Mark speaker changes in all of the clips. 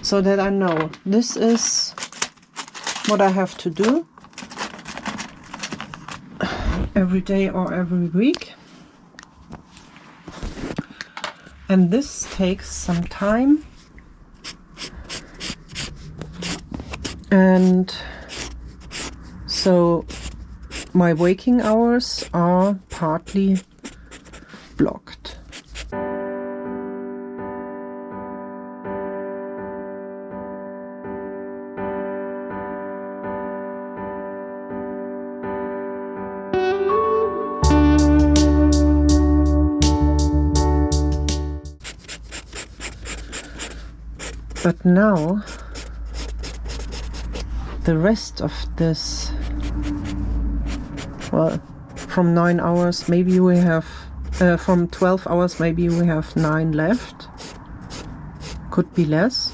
Speaker 1: so that I know this is what I have to do every day or every week. And this takes some time. And so my waking hours are partly blocked. But now, the rest of this, well, from 9 hours, maybe we have, from 12 hours, maybe we have 9 left. Could be less.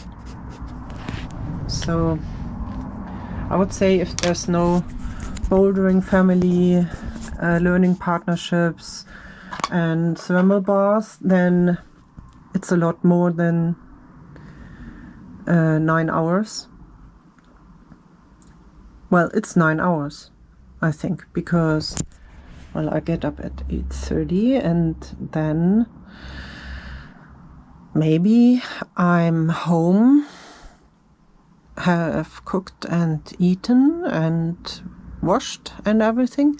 Speaker 1: So, I would say if there's no bouldering family, learning partnerships, and thermal baths, then it's a lot more than 9 hours. Well, it's 9 hours, I think, because, well, I get up at 8:30 and then maybe I'm home, have cooked and eaten and washed and everything,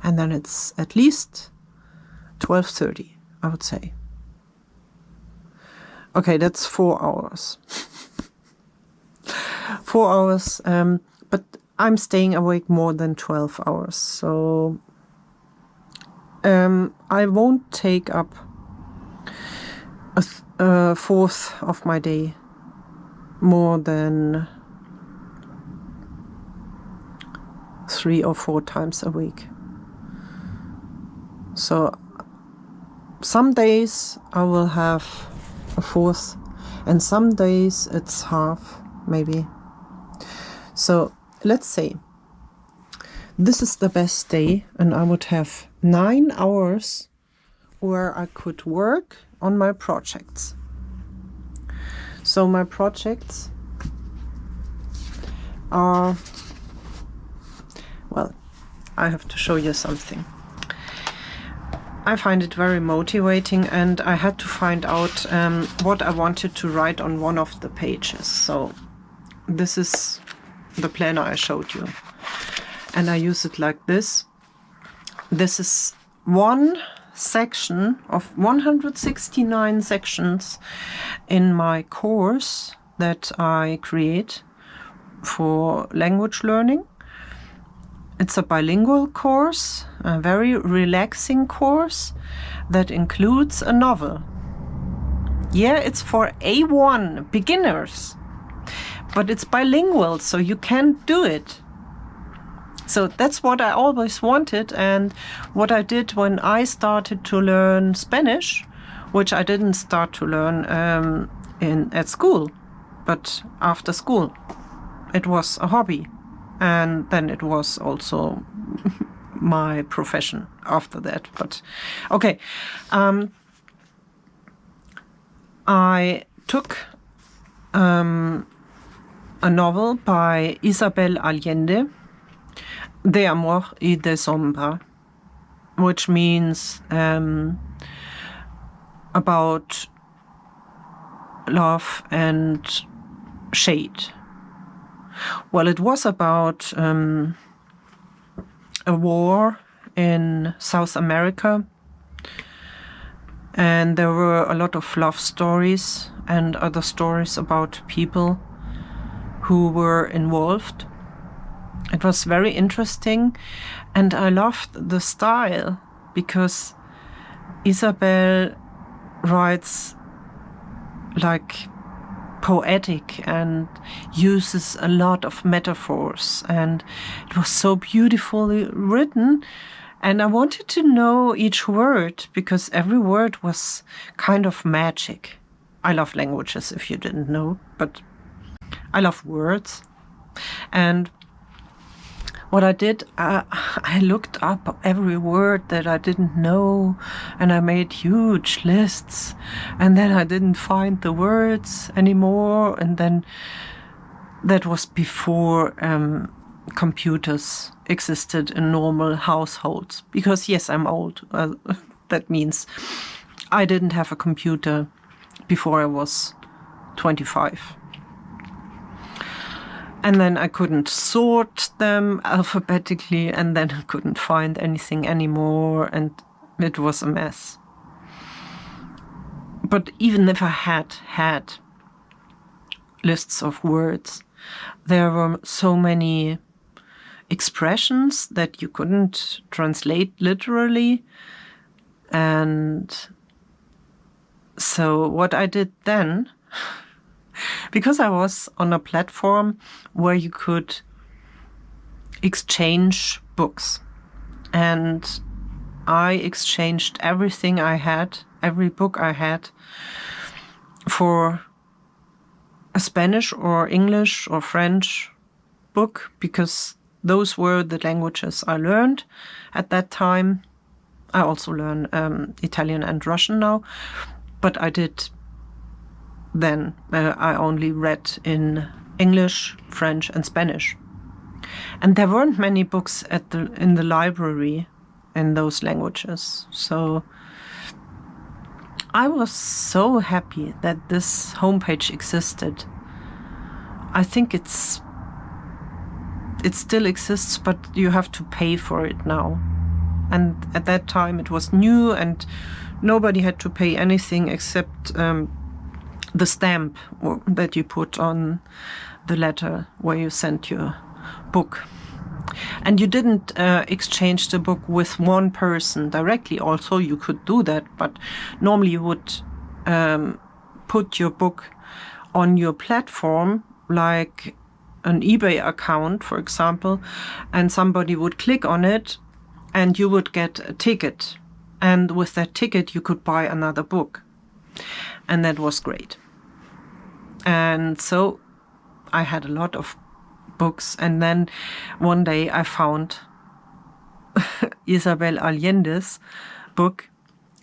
Speaker 1: and then it's at least 12:30, I would say. Okay, that's 4 hours. 4 hours, but I'm staying awake more than 12 hours, so I won't take up a fourth of my day more than 3 or 4 times a week. So some days I will have a fourth, and some days it's half, maybe. So let's say this is the best day, and I would have 9 hours where I could work on my projects. So my projects are, well, I have to show you something. I find it very motivating, and I had to find out what I wanted to write on one of the pages. So this is the planner I showed you, and I use it like this. This is one section of 169 sections in my course that I create for language learning. It's a bilingual course, a very relaxing course that includes a novel. Yeah, it's for A1 beginners, but it's bilingual, so you can do it. So that's what I always wanted, and what I did when I started to learn Spanish, which I didn't start to learn at school, but after school. It was a hobby, and then it was also my profession after that. But okay, I took a novel by Isabel Allende, De Amor y de Sombra, which means about love and shade. Well, it was about a war in South America, and there were a lot of love stories and other stories about people who were involved. It was very interesting, and I loved the style because Isabel writes like poetic and uses a lot of metaphors, and it was so beautifully written, and I wanted to know each word because every word was kind of magic. I love languages, if you didn't know, but I love words. And what I did, I looked up every word that I didn't know, and I made huge lists, and then I didn't find the words anymore, and then that was before computers existed in normal households. Because yes, I'm old. That means I didn't have a computer before I was 25. And then I couldn't sort them alphabetically, and then I couldn't find anything anymore, and it was a mess. But even if I had lists of words, there were so many expressions that you couldn't translate literally. And so what I did then, because I was on a platform where you could exchange books, and I exchanged everything I had, every book I had, for a Spanish or English or French book, because those were the languages I learned at that time. I also learn Italian and Russian now, but I did then. I only read in English, French, and Spanish. And there weren't many books in the library in those languages. So I was so happy that this homepage existed. I think it still exists, but you have to pay for it now. And at that time it was new, and nobody had to pay anything except the stamp that you put on the letter where you sent your book. And you didn't exchange the book with one person directly. Also, you could do that, but normally you would put your book on your platform, like an eBay account, for example, and somebody would click on it, and you would get a ticket. And with that ticket, you could buy another book. And that was great. And so I had a lot of books. And then one day I found Isabel Allende's book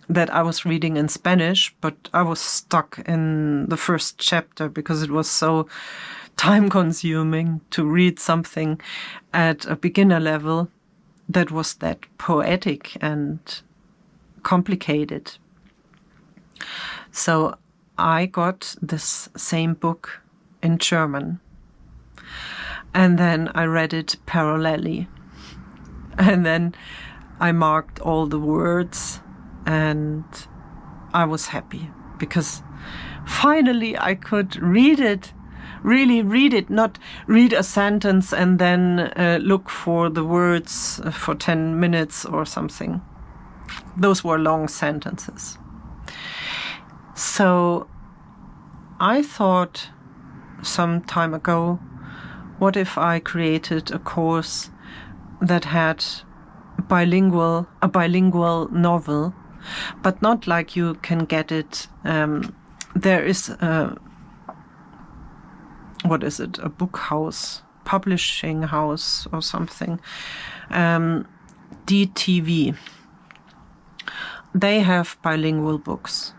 Speaker 1: that I was reading in Spanish, but I was stuck in the first chapter because it was so time-consuming to read something at a beginner level that was that poetic and complicated. So I got this same book in German, and then I read it parallelly, and then I marked all the words, and I was happy because finally I could read it, really read it, not read a sentence and then look for the words for 10 minutes or something. Those were long sentences. So I thought some time ago, what if I created a course that had a bilingual novel, but not like you can get it. There is a book house, publishing house or something, DTV. They have bilingual books,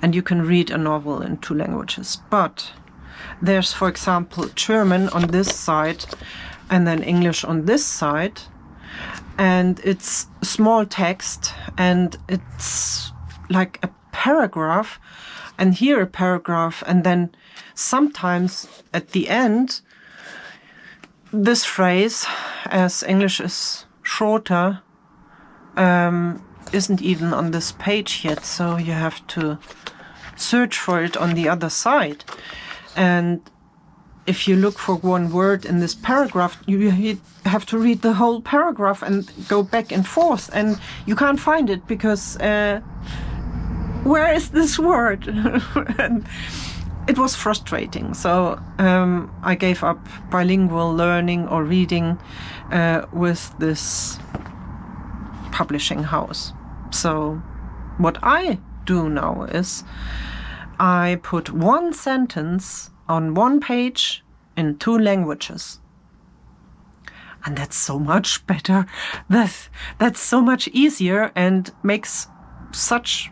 Speaker 1: and you can read a novel in 2 languages. But there's, for example, German on this side, and then English on this side, and it's small text, and it's like a paragraph, and here a paragraph, and then sometimes at the end, this phrase, as English is shorter, isn't even on this page yet, so you have to search for it on the other side. And if you look for one word in this paragraph, you have to read the whole paragraph and go back and forth, and you can't find it because where is this word? And it was frustrating. So I gave up bilingual learning or reading with this publishing house. So what I do now is I put one sentence on one page in 2 languages. And that's so much better. That's so much easier and makes such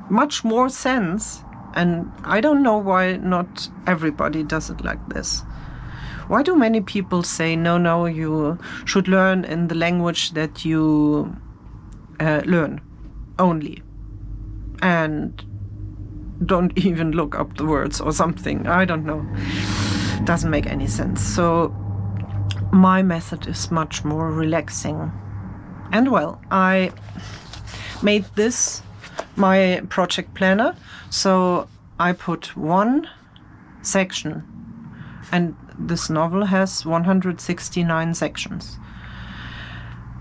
Speaker 1: much more sense. And I don't know why not everybody does it like this. Why do many people say, no, you should learn in the language that you learn only, and don't even look up the words or something? I don't know. Doesn't make any sense. So my method is much more relaxing. And well, I made this my project planner. So I put one section, and this novel has 169 sections.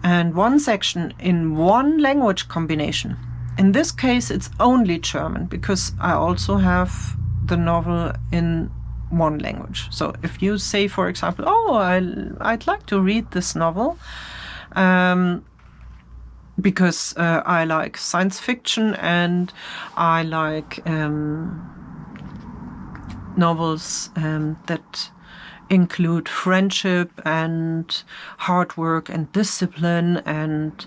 Speaker 1: And one section in one language combination. In this case, it's only German, because I also have the novel in one language. So if you say, for example, I'd like to read this novel because I like science fiction and I like novels that include friendship and hard work and discipline and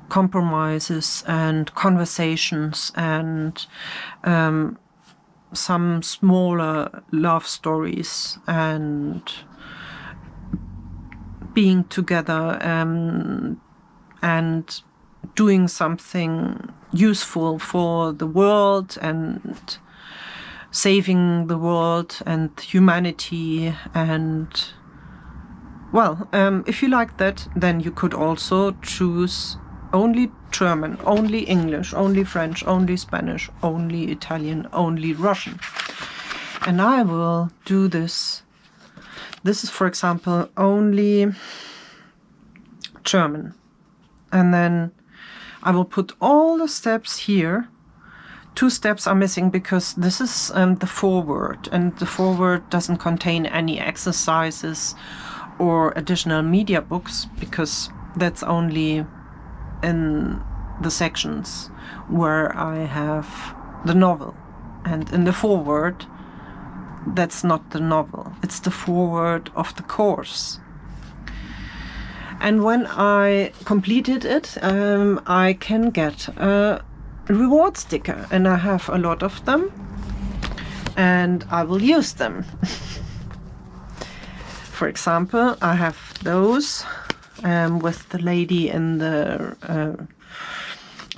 Speaker 1: compromises and conversations and some smaller love stories and being together and doing something useful for the world and saving the world and humanity. And well, if you like that, then you could also choose only German, only English, only French, only Spanish, only Italian, only Russian. And I will do this. This is, for example, only German. And then I will put all the steps here. 2 steps are missing because this is the foreword, and the foreword doesn't contain any exercises or additional media books, because that's only in the sections where I have the novel. And in the foreword, that's not the novel, it's the foreword of the course. And when I completed it, I can get a reward sticker, and I have a lot of them, and I will use them. For example, I have those with the lady in the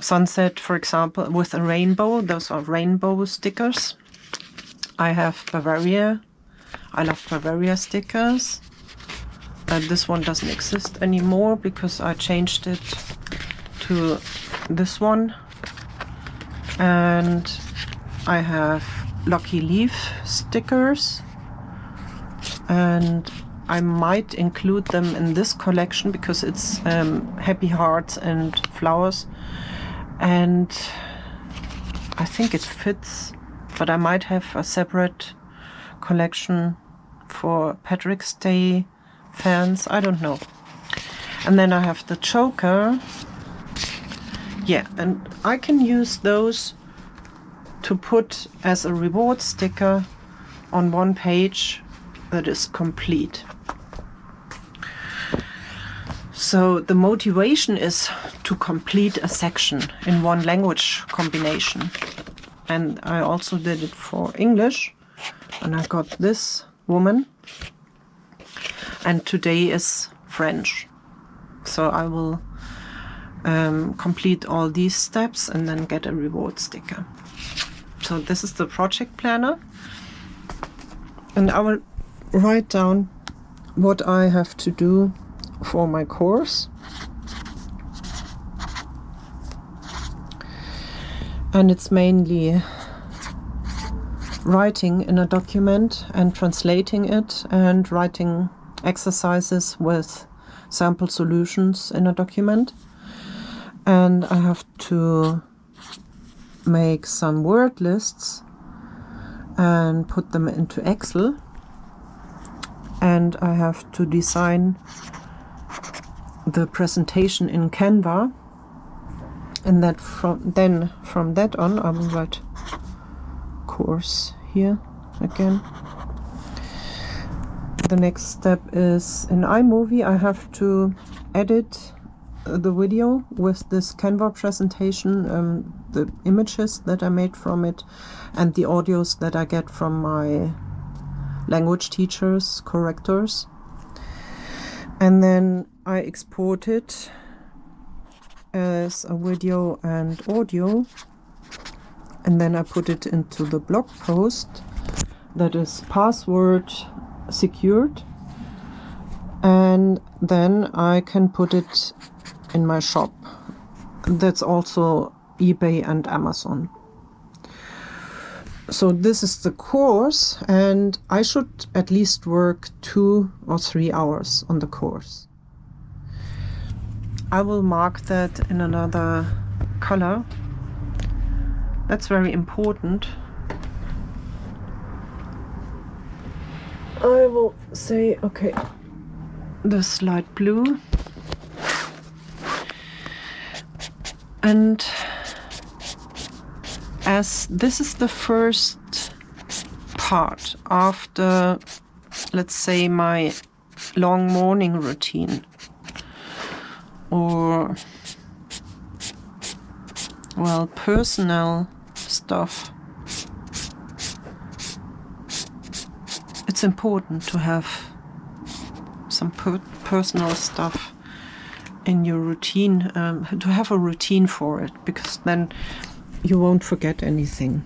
Speaker 1: sunset, for example, with a rainbow. Those are rainbow stickers. I have Bavaria. I love Bavaria stickers. This one doesn't exist anymore because I changed it to this one. And I have Lucky Leaf stickers, and I might include them in this collection because it's happy hearts and flowers, and I think it fits, but I might have a separate collection for Patrick's Day fans. I don't know. And then I have the choker. Yeah, and I can use those to put as a reward sticker on one page that is complete. So the motivation is to complete a section in one language combination. And I also did it for English, and I got this woman. And today is French. So I will complete all these steps and then get a reward sticker. So this is the project planner, and I will write down what I have to do for my course. And it's mainly writing in a document and translating it and writing exercises with sample solutions in a document. And I have to make some word lists and put them into Excel. And I have to design the presentation in Canva. And that from that on, I will write course here again. the next step is in iMovie. I have to edit the video with this Canva presentation, the images that I made from it, and the audios that I get from my language teachers, correctors. And then I export it as a video and audio, and then I put it into the blog post that is password secured, and then I can put it in my shop. That's also eBay and Amazon. So this is the course, and I should at least work 2 or 3 hours on the course. I will mark that in another color. That's very important. I will say, okay, this light blue. And as this is the first part after, let's say, my long morning routine, or, well, personal stuff, it's important to have some personal stuff in your routine, to have a routine for it, because then you won't forget anything.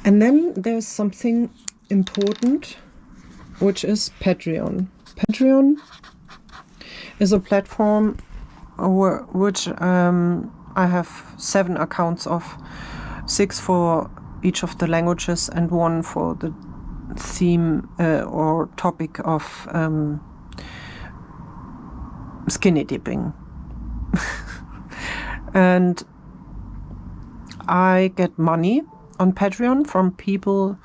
Speaker 1: And then there's something important, which is Patreon. Patreon is a platform which I have 7 accounts of, 6 for each of the languages and 1 for the theme or topic of skinny dipping. And I get money on Patreon from people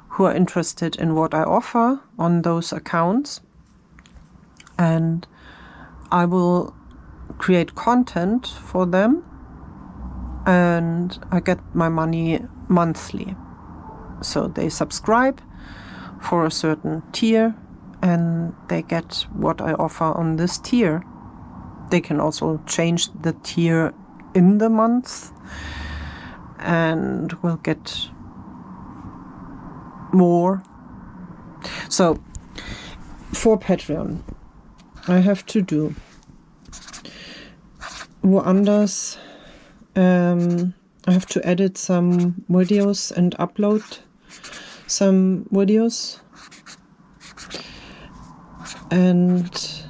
Speaker 1: who are interested in what I offer on those accounts, and I will create content for them, and I get my money monthly. So they subscribe for a certain tier, and they get what I offer on this tier. They can also change the tier in the month and will get more. So for Patreon, I have to do woanders. I have to edit some videos and upload some videos, and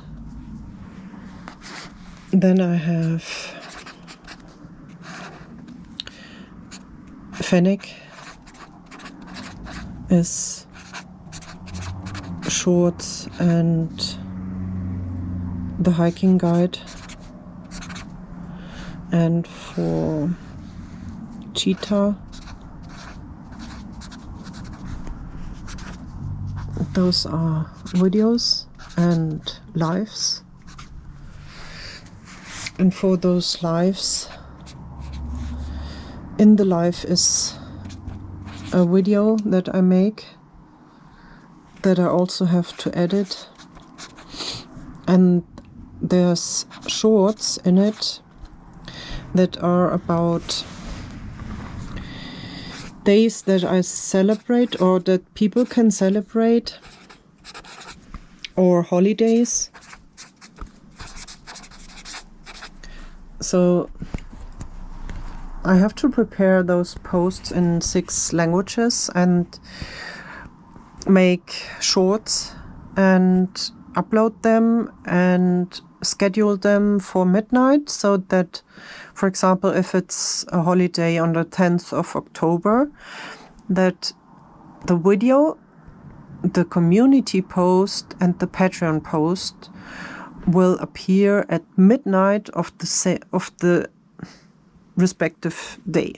Speaker 1: then I have Fennec is shorts and the hiking guide, and for Cheetah those are videos and lives, and for those lives, in the live is a video that I make that I also have to edit, and there's shorts in it that are about days that I celebrate or that people can celebrate, or holidays. So I have to prepare those posts in 6 languages and make shorts and upload them and schedule them for midnight, so that, for example, if it's a holiday on the 10th of October, that the video, the community post and the Patreon post will appear at midnight of the respective day.